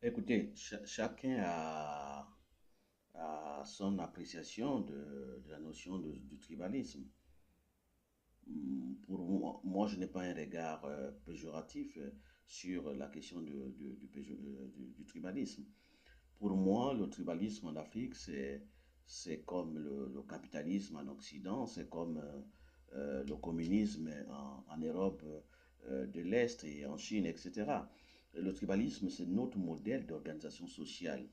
Écoutez, chacun a son appréciation de la notion du tribalisme. Pour moi, je n'ai pas un regard péjoratif sur la question du tribalisme. Pour moi, le tribalisme en Afrique, c'est comme le capitalisme en Occident, c'est comme le communisme en Europe de l'Est et en Chine, etc. Le tribalisme, c'est notre modèle d'organisation sociale.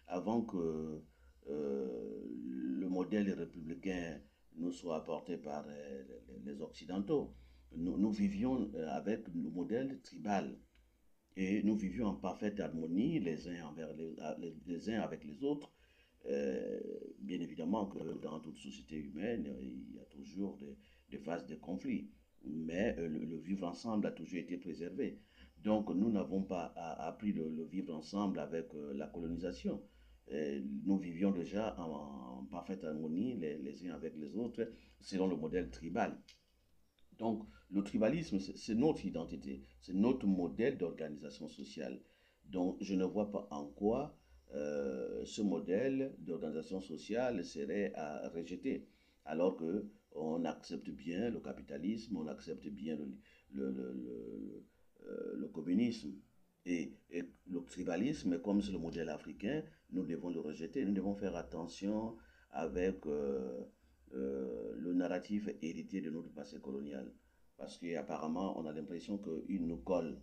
Avant que le modèle républicain nous soit apporté par les Occidentaux, nous vivions avec le modèle tribal. Et nous vivions en parfaite harmonie les uns avec les autres. Bien évidemment que dans toute société humaine, il y a toujours des phases de conflit. Mais le vivre ensemble a toujours été préservé. Donc nous n'avons pas appris le vivre ensemble avec la colonisation. Nous vivions déjà en parfaite harmonie les uns avec les autres selon le modèle tribal. Donc, le tribalisme, c'est notre identité, c'est notre modèle d'organisation sociale. Donc, je ne vois pas en quoi ce modèle d'organisation sociale serait à rejeter, alors que on accepte bien le capitalisme, on accepte bien le communisme. Et le tribalisme, comme c'est le modèle africain, nous devons le rejeter. Nous devons faire attention avec le narratif hérité de notre passé colonial. Parce qu'apparemment, on a l'impression qu'il nous colle.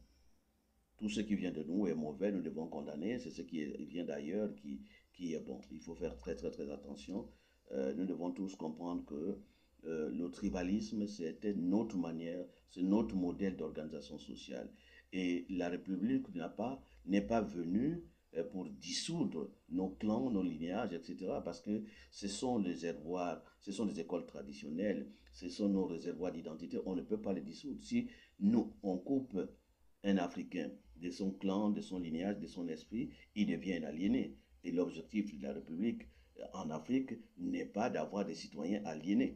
Tout ce qui vient de nous est mauvais, nous devons condamner. C'est ce qui vient d'ailleurs qui est bon. Il faut faire très très très attention. Nous devons tous comprendre que le tribalisme, c'était notre manière, c'est notre modèle d'organisation sociale. Et la République n'est pas venue pour dissoudre nos clans, nos lignages, etc. Parce que ce sont les réservoirs, ce sont des écoles traditionnelles, ce sont nos réservoirs d'identité. On ne peut pas les dissoudre. Si nous, on coupe un Africain de son clan, de son lignage, de son esprit, il devient un aliéné. Et l'objectif de la République en Afrique n'est pas d'avoir des citoyens aliénés.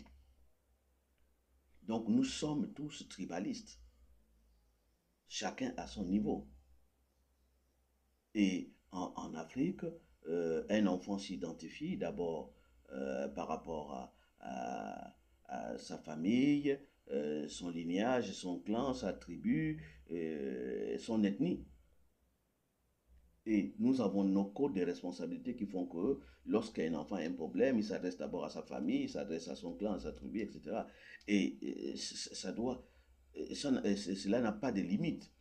Donc nous sommes tous tribalistes, chacun à son niveau. Et en Afrique, un enfant s'identifie d'abord par rapport à sa famille, son lignage, son clan, sa tribu, son ethnie. Et nous avons nos codes de responsabilité qui font que lorsqu'un enfant a un problème, il s'adresse d'abord à sa famille, il s'adresse à son clan, à sa tribu, etc. Et ça doit, cela n'a pas de limite.